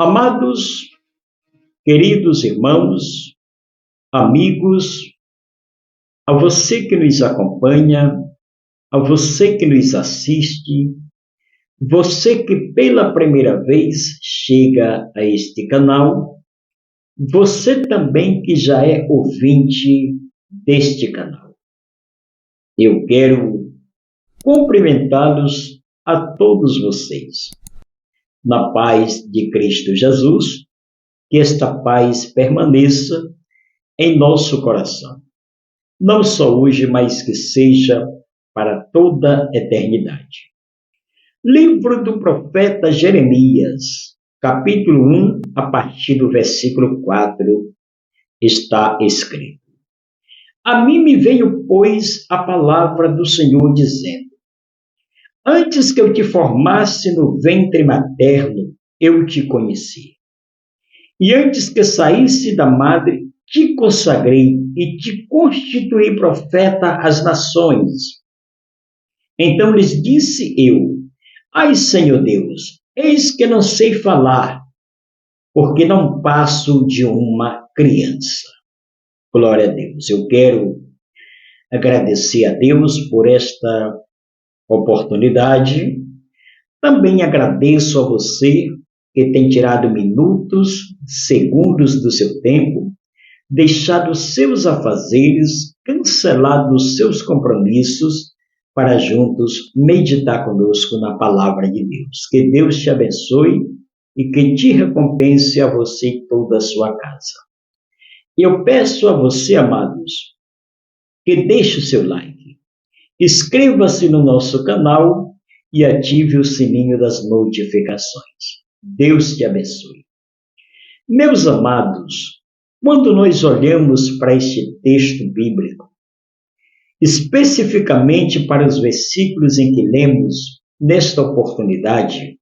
Amados, queridos irmãos, amigos, a você que nos acompanha, a você que nos assiste, você que pela primeira vez chega a este canal, você também que já é ouvinte deste canal. Eu quero cumprimentá-los a todos vocês. Na paz de Cristo Jesus, que esta paz permaneça em nosso coração. Não só hoje, mas que seja para toda a eternidade. Livro do profeta Jeremias, capítulo 1, a partir do versículo 4, está escrito: A mim me veio, pois, a palavra do Senhor, dizendo: Antes que eu te formasse no ventre materno, eu te conheci. E antes que saísse da madre, te consagrei e te constituí profeta às nações. Então lhes disse eu: Ai, Senhor Deus, eis que não sei falar, porque não passo de uma criança. Glória a Deus. Eu quero agradecer a Deus por esta oportunidade. Também agradeço a você que tem tirado minutos, segundos do seu tempo, deixado seus afazeres, cancelado seus compromissos para juntos meditar conosco na palavra de Deus. Que Deus te abençoe e que te recompense a você e toda a sua casa. Eu peço a você, amados, que deixe o seu like, inscreva-se no nosso canal e ative o sininho das notificações. Deus te abençoe. Meus amados, quando nós olhamos para este texto bíblico, especificamente para os versículos em que lemos nesta oportunidade,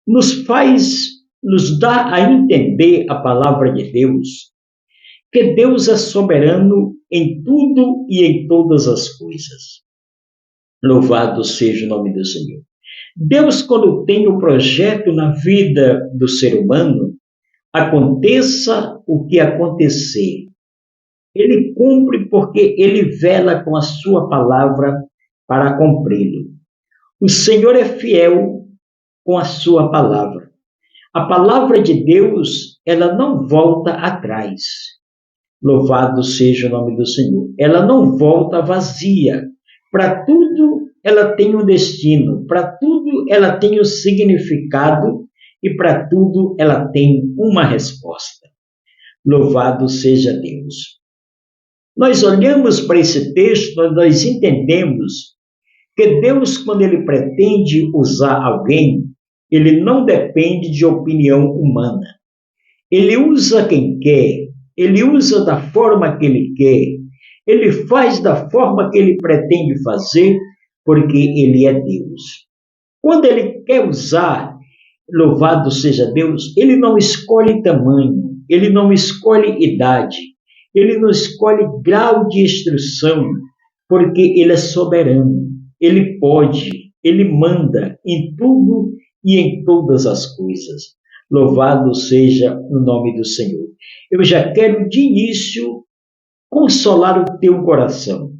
nos dá a entender a palavra de Deus, que Deus é soberano em tudo e em todas as coisas. Louvado seja o nome do Senhor. Deus, quando tem um projeto na vida do ser humano, aconteça o que acontecer, Ele cumpre porque Ele vela com a sua palavra para cumpri-lo. O Senhor é fiel com a sua palavra. A palavra de Deus, ela não volta atrás. Louvado seja o nome do Senhor. Ela não volta vazia. Para tudo ela tem um destino, para tudo ela tem um significado e para tudo ela tem uma resposta. Louvado seja Deus. Nós olhamos para esse texto, nós entendemos que Deus, quando Ele pretende usar alguém, Ele não depende de opinião humana. Ele usa quem quer, Ele usa da forma que Ele quer, Ele faz da forma que Ele pretende fazer, porque Ele é Deus. Quando Ele quer usar, louvado seja Deus, Ele não escolhe tamanho, Ele não escolhe idade, Ele não escolhe grau de instrução, porque Ele é soberano, Ele pode, Ele manda em tudo e em todas as coisas. Louvado seja o nome do Senhor. Eu já quero de início consolar o teu coração.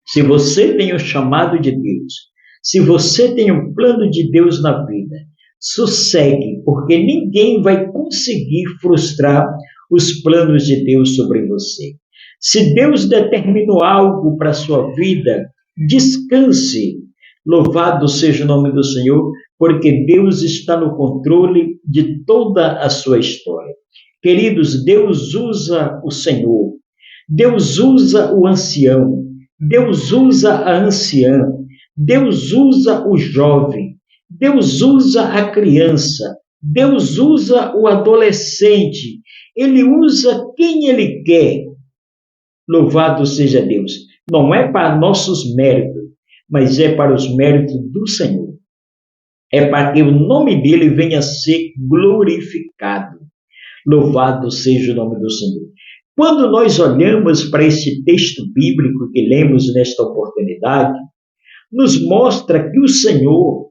Se você tem o chamado de Deus, se você tem um plano de Deus na vida, sossegue, porque ninguém vai conseguir frustrar os planos de Deus sobre você. Se Deus determinou algo para a sua vida, descanse. Louvado seja o nome do Senhor, porque Deus está no controle de toda a sua história. Queridos, Deus usa o Senhor, Deus usa o ancião, Deus usa a anciã, Deus usa o jovem, Deus usa a criança, Deus usa o adolescente, Ele usa quem Ele quer. Louvado seja Deus. Não é para nossos méritos, mas é para os méritos do Senhor. É para que o nome dEle venha a ser glorificado. Louvado seja o nome do Senhor. Quando nós olhamos para esse texto bíblico que lemos nesta oportunidade, nos mostra que o Senhor,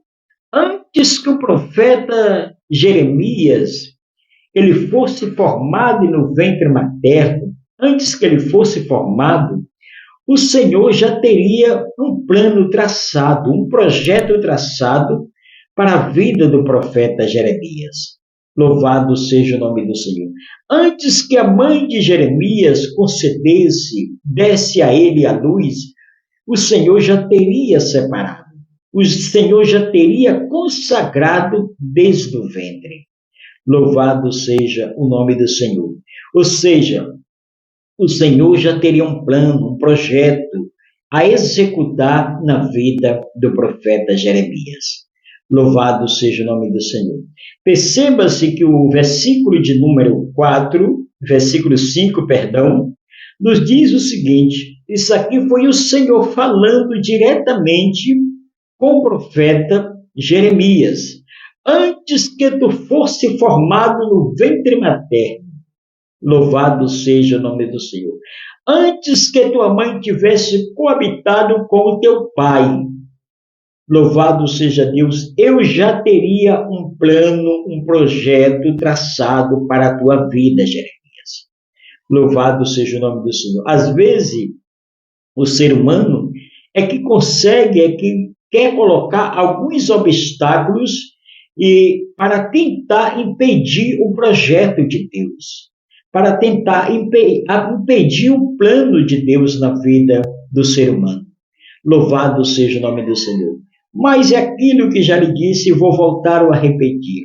antes Antes que o profeta Jeremias ele fosse formado no ventre materno, antes que ele fosse formado, o Senhor já teria um plano traçado, um projeto traçado para a vida do profeta Jeremias. Louvado seja o nome do Senhor. Antes que a mãe de Jeremias concedesse, desse a ele a luz, o Senhor já teria separado. O Senhor já teria consagrado desde o ventre. Louvado seja o nome do Senhor. Ou seja, o Senhor já teria um plano, um projeto a executar na vida do profeta Jeremias. Louvado seja o nome do Senhor. Perceba-se que o versículo de número 4, versículo 5, perdão, nos diz o seguinte: isso aqui foi o Senhor falando diretamente com o profeta Jeremias. Antes que tu fosse formado no ventre materno, louvado seja o nome do Senhor. Antes que tua mãe tivesse coabitado com o teu pai, louvado seja Deus, eu já teria um plano, um projeto traçado para a tua vida, Jeremias. Louvado seja o nome do Senhor. Às vezes, o ser humano é que consegue, é que quer colocar alguns obstáculos para tentar impedir o projeto de Deus, para tentar impedir o plano de Deus na vida do ser humano. Louvado seja o nome do Senhor. Mas é aquilo que já lhe disse e vou voltar a repetir.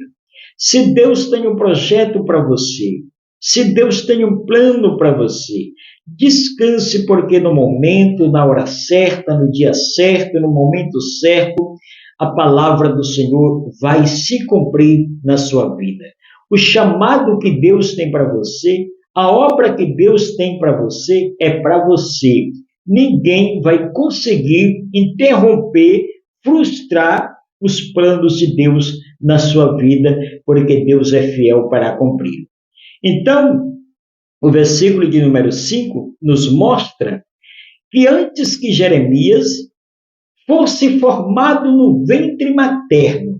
Se Deus tem um projeto para você, se Deus tem um plano para você, descanse, porque no momento, na hora certa, no dia certo, no momento certo, a palavra do Senhor vai se cumprir na sua vida. O chamado que Deus tem para você, a obra que Deus tem para você, é para você. Ninguém vai conseguir interromper, frustrar os planos de Deus na sua vida, porque Deus é fiel para cumprir. Então, o versículo de número 5 nos mostra que antes que Jeremias fosse formado no ventre materno,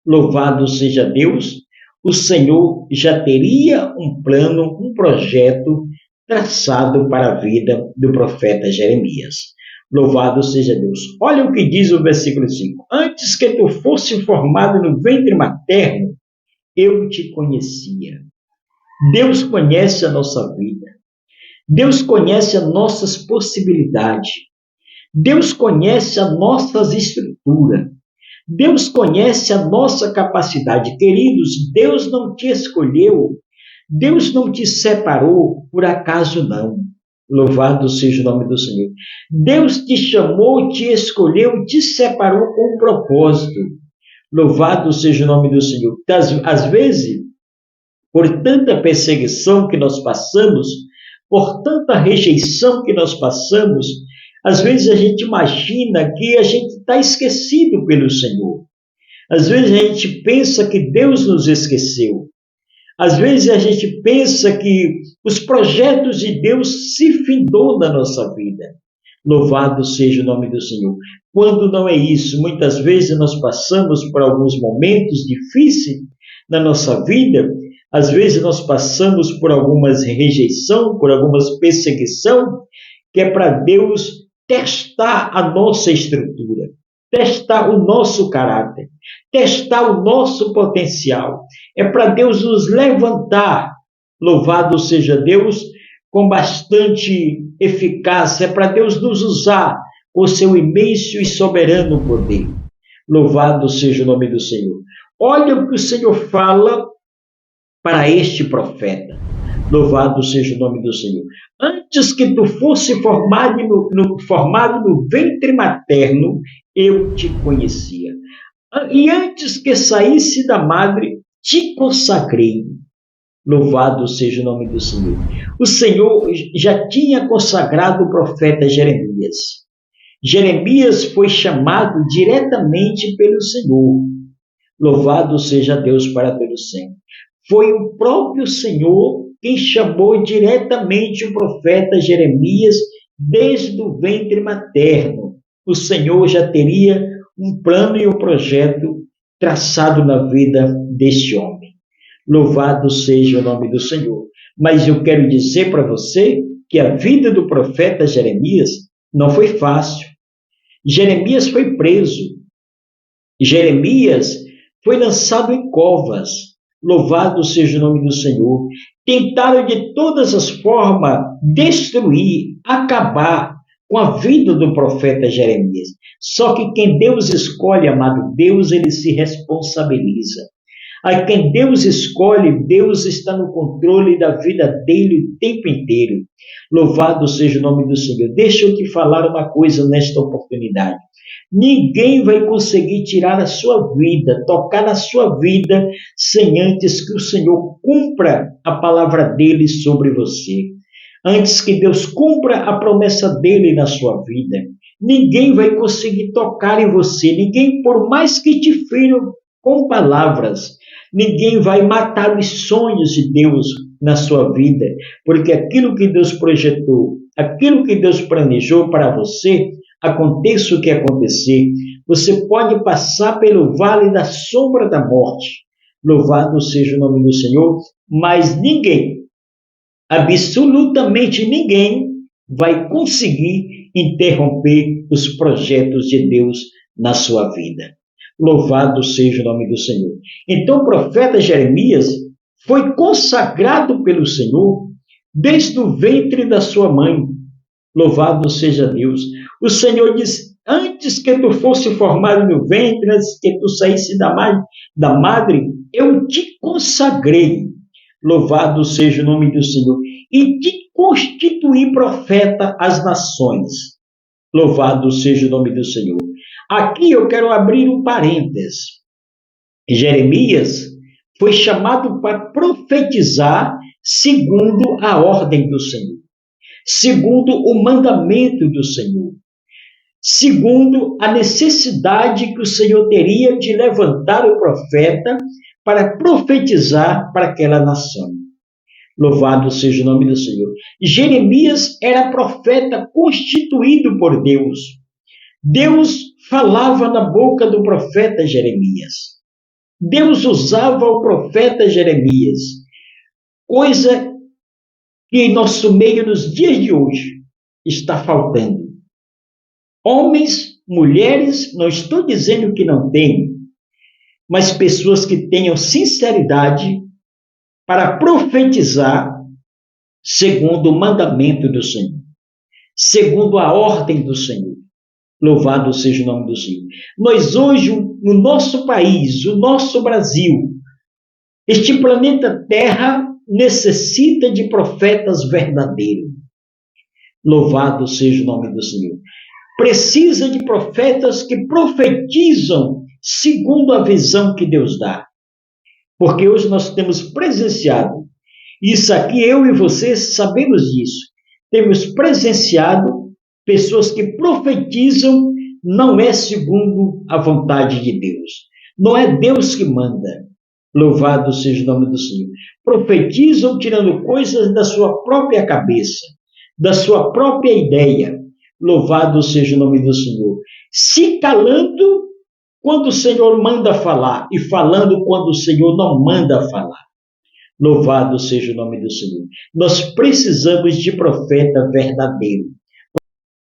louvado seja Deus, o Senhor já teria um plano, um projeto traçado para a vida do profeta Jeremias. Louvado seja Deus. Olha o que diz o versículo 5. Antes que tu fosse formado no ventre materno, eu te conhecia. Deus conhece a nossa vida. Deus conhece as nossas possibilidades. Deus conhece as nossas estruturas. Deus conhece a nossa capacidade. Queridos, Deus não te escolheu. Deus não te separou por acaso, não. Louvado seja o nome do Senhor. Deus te chamou, te escolheu, te separou com um propósito. Louvado seja o nome do Senhor. Às vezes, por tanta perseguição que nós passamos, por tanta rejeição que nós passamos, às vezes a gente imagina que a gente está esquecido pelo Senhor. Às vezes a gente pensa que Deus nos esqueceu. Às vezes a gente pensa que os projetos de Deus se findou na nossa vida. Louvado seja o nome do Senhor. Quando não é isso, muitas vezes nós passamos por alguns momentos difíceis na nossa vida. Às vezes nós passamos por algumas rejeição, por algumas perseguição, que é para Deus testar a nossa estrutura, testar o nosso caráter, testar o nosso potencial. É para Deus nos levantar, louvado seja Deus, com bastante eficácia. É para Deus nos usar com o seu imenso e soberano poder. Louvado seja o nome do Senhor. Olha o que o Senhor fala para este profeta. Louvado seja o nome do Senhor. Antes que tu fosse formado no ventre materno, eu te conhecia. E antes que saísse da madre, te consagrei. Louvado seja o nome do Senhor. O Senhor já tinha consagrado o profeta Jeremias. Jeremias foi chamado diretamente pelo Senhor. Louvado seja Deus para todo sempre. Foi o próprio Senhor quem chamou diretamente o profeta Jeremias desde o ventre materno. O Senhor já teria um plano e um projeto traçado na vida deste homem. Louvado seja o nome do Senhor. Mas eu quero dizer para você que a vida do profeta Jeremias não foi fácil. Jeremias foi preso. Jeremias foi lançado em covas. Louvado seja o nome do Senhor. Tentaram de todas as formas destruir, acabar com a vida do profeta Jeremias. Só que quem Deus escolhe, amado Deus, ele se responsabiliza. A quem Deus escolhe, Deus está no controle da vida dele o tempo inteiro. Louvado seja o nome do Senhor. Deixa eu te falar uma coisa nesta oportunidade. Ninguém vai conseguir tirar a sua vida, tocar na sua vida, sem antes que o Senhor cumpra a palavra dele sobre você. Antes que Deus cumpra a promessa dele na sua vida. Ninguém vai conseguir tocar em você. Ninguém, por mais que te firam com palavras, ninguém vai matar os sonhos de Deus na sua vida, porque aquilo que Deus projetou, aquilo que Deus planejou para você, aconteça o que acontecer, você pode passar pelo vale da sombra da morte. Louvado seja o nome do Senhor, mas ninguém, absolutamente ninguém, vai conseguir interromper os projetos de Deus na sua vida. Louvado seja o nome do Senhor. Então o profeta Jeremias foi consagrado pelo Senhor desde o ventre da sua mãe. Louvado seja Deus. O Senhor diz, antes que tu fosse formado no ventre, antes que tu saísse da madre, eu te consagrei. Louvado seja o nome do Senhor. E te constituí profeta às nações. Louvado seja o nome do Senhor. Aqui eu quero abrir um parênteses. Jeremias foi chamado para profetizar segundo a ordem do Senhor, segundo o mandamento do Senhor, segundo a necessidade que o Senhor teria de levantar o profeta para profetizar para aquela nação. Louvado seja o nome do Senhor. Jeremias era profeta constituído por Deus. Deus falava na boca do profeta Jeremias. Deus usava o profeta Jeremias, coisa que em nosso meio nos dias de hoje está faltando. Homens, mulheres, não estou dizendo que não tem, mas pessoas que tenham sinceridade para profetizar segundo o mandamento do Senhor, segundo a ordem do Senhor. Louvado seja o nome do Senhor. Nós hoje, no nosso país, o nosso Brasil, este planeta Terra necessita de profetas verdadeiros. Louvado seja o nome do Senhor. Precisa de profetas que profetizam segundo a visão que Deus dá. Porque hoje nós temos presenciado, isso aqui eu e vocês sabemos disso, temos presenciado pessoas que profetizam, não é segundo a vontade de Deus. Não é Deus que manda. Louvado seja o nome do Senhor. Profetizam tirando coisas da sua própria cabeça, da sua própria ideia. Louvado seja o nome do Senhor. Se calando quando o Senhor manda falar e falando quando o Senhor não manda falar. Louvado seja o nome do Senhor. Nós precisamos de profeta verdadeiro.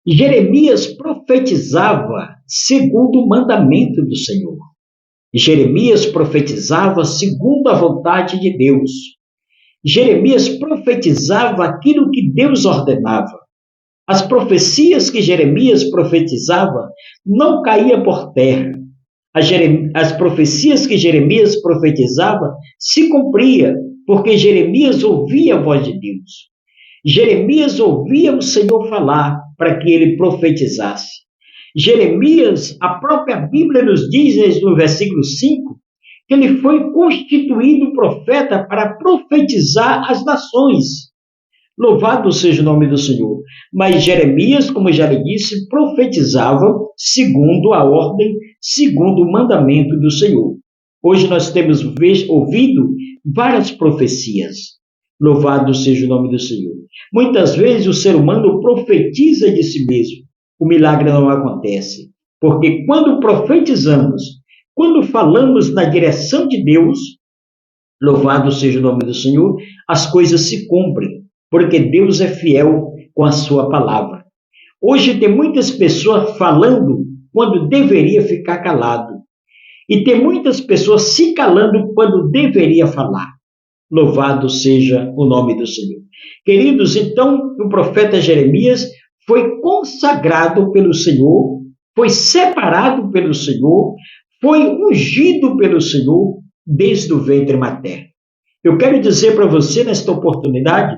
Jeremias profetizava segundo o mandamento do Senhor. Jeremias profetizava segundo a vontade de Deus. Jeremias profetizava aquilo que Deus ordenava. As profecias que Jeremias profetizava não caíam por terra. As profecias que Jeremias profetizava se cumpriam, porque Jeremias ouvia a voz de Deus. Jeremias ouvia o Senhor falar para que ele profetizasse. Jeremias, a própria Bíblia nos diz no versículo 5, que ele foi constituído profeta para profetizar as nações. Louvado seja o nome do Senhor. Mas Jeremias, como já lhe disse, profetizava segundo a ordem, segundo o mandamento do Senhor. Hoje nós temos ouvido várias profecias. Louvado seja o nome do Senhor. Muitas vezes o ser humano profetiza de si mesmo. O milagre não acontece. Porque quando profetizamos, Quando falamos na direção de Deus, louvado seja o nome do Senhor, as coisas se cumprem, porque Deus é fiel com a sua palavra. Hoje tem muitas pessoas falando quando deveria ficar calado. E tem muitas pessoas se calando quando deveria falar. Louvado seja o nome do Senhor. Queridos, então o profeta Jeremias foi consagrado pelo Senhor, foi separado pelo Senhor, foi ungido pelo Senhor desde o ventre materno. Eu quero dizer para você nesta oportunidade,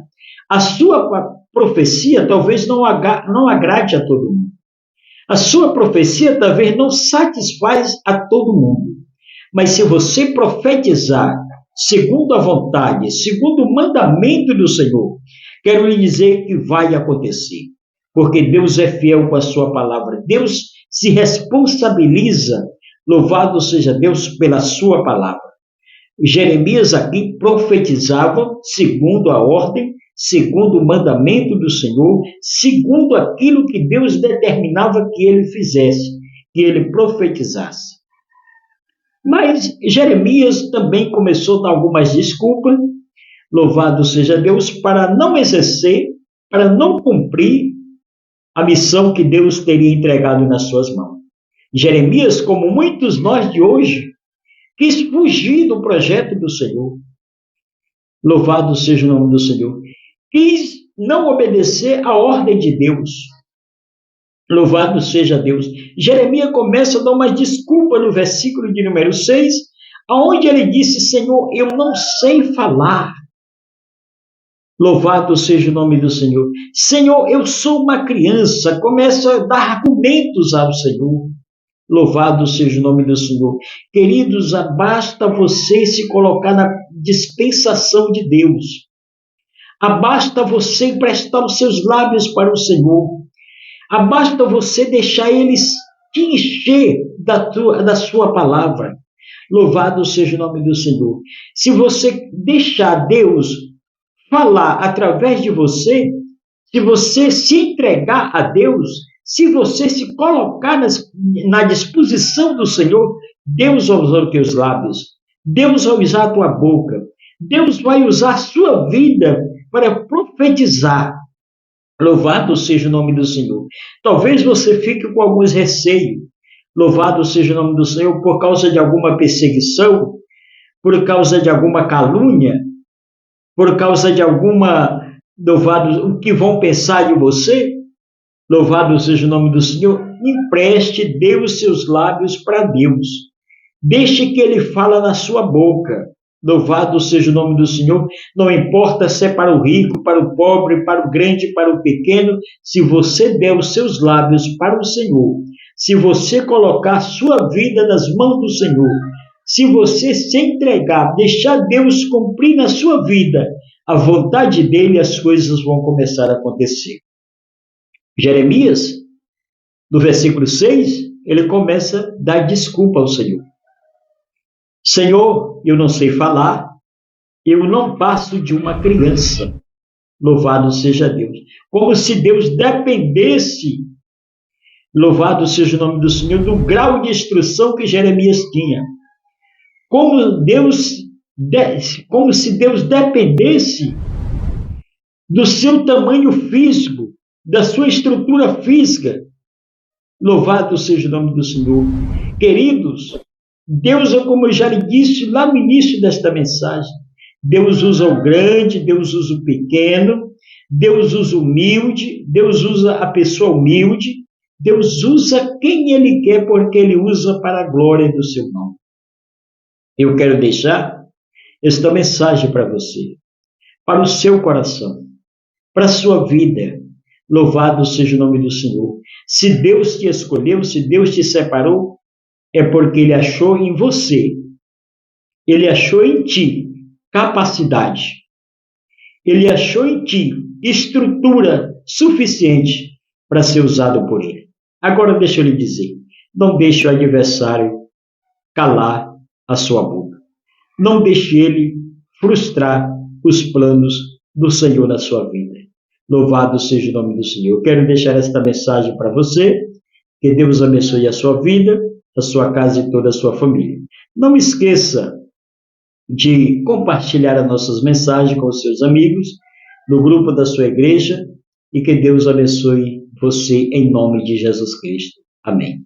a sua profecia talvez não agrade a todo mundo. A sua profecia talvez não satisfaz a todo mundo. Mas se você profetizar segundo a vontade, segundo o mandamento do Senhor, quero lhe dizer que vai acontecer. Porque Deus é fiel com a sua palavra. Deus se responsabiliza, louvado seja Deus, pela sua palavra. Jeremias aqui profetizava segundo a ordem, segundo o mandamento do Senhor, segundo aquilo que Deus determinava que ele fizesse, que ele profetizasse. Mas Jeremias também começou a dar algumas desculpas, louvado seja Deus, para não exercer, para não cumprir a missão que Deus teria entregado nas suas mãos. Jeremias, como muitos nós de hoje, quis fugir do projeto do Senhor. Louvado seja o nome do Senhor. Quis não obedecer à ordem de Deus. Louvado seja Deus. Jeremias começa a dar uma desculpa no versículo de número 6, onde ele disse, Senhor, eu não sei falar. Louvado seja o nome do Senhor. Senhor, eu sou uma criança. Começa a dar argumentos ao Senhor. Louvado seja o nome do Senhor. Queridos, basta você se colocar na dispensação de Deus. Basta você emprestar os seus lábios para o Senhor. Basta você deixar eles te encher da sua palavra. Louvado seja o nome do Senhor. Se você deixar Deus falar através de você, se você se entregar a Deus, se você se colocar na disposição do Senhor, Deus vai usar os teus lábios, Deus vai usar a tua boca, Deus vai usar a sua vida para profetizar. Louvado seja o nome do Senhor. Talvez você fique com alguns receios. Louvado seja o nome do Senhor por causa de alguma perseguição, por causa de alguma calúnia, por causa de louvado, o que vão pensar de você. Louvado seja o nome do Senhor. Empreste, dê os seus lábios para Deus. Deixe que Ele fale na sua boca. Louvado seja o nome do Senhor. Não importa se é para o rico, para o pobre, para o grande, para o pequeno. Se você der os seus lábios para o Senhor, se você colocar a sua vida nas mãos do Senhor, se você se entregar, deixar Deus cumprir na sua vida a vontade dEle, as coisas vão começar a acontecer. Jeremias, no versículo 6, ele começa a dar desculpa ao Senhor. Senhor, eu não sei falar, eu não passo de uma criança. Louvado seja Deus. Como se Deus dependesse, louvado seja o nome do Senhor, do grau de instrução que Jeremias tinha. Como se Deus dependesse do seu tamanho físico, da sua estrutura física. Louvado seja o nome do Senhor. Queridos, Deus, como eu já lhe disse lá no início desta mensagem, Deus usa o grande, Deus usa o pequeno, Deus usa o humilde, Deus usa a pessoa humilde, Deus usa quem Ele quer, porque Ele usa para a glória do seu nome. Eu quero deixar esta mensagem para você, para o seu coração, para a sua vida. Louvado seja o nome do Senhor. Se Deus te escolheu, se Deus te separou, é porque Ele achou em você, Ele achou em ti capacidade, Ele achou em ti estrutura suficiente para ser usado por Ele. Agora deixa eu lhe dizer, não deixe o adversário calar a sua boca. Não deixe ele frustrar os planos do Senhor na sua vida. Louvado seja o nome do Senhor. Eu quero deixar esta mensagem para você. Que Deus abençoe a sua vida. a sua casa e toda a sua família. Não esqueça de compartilhar as nossas mensagens com os seus amigos, no grupo da sua igreja, e que Deus abençoe você em nome de Jesus Cristo. Amém.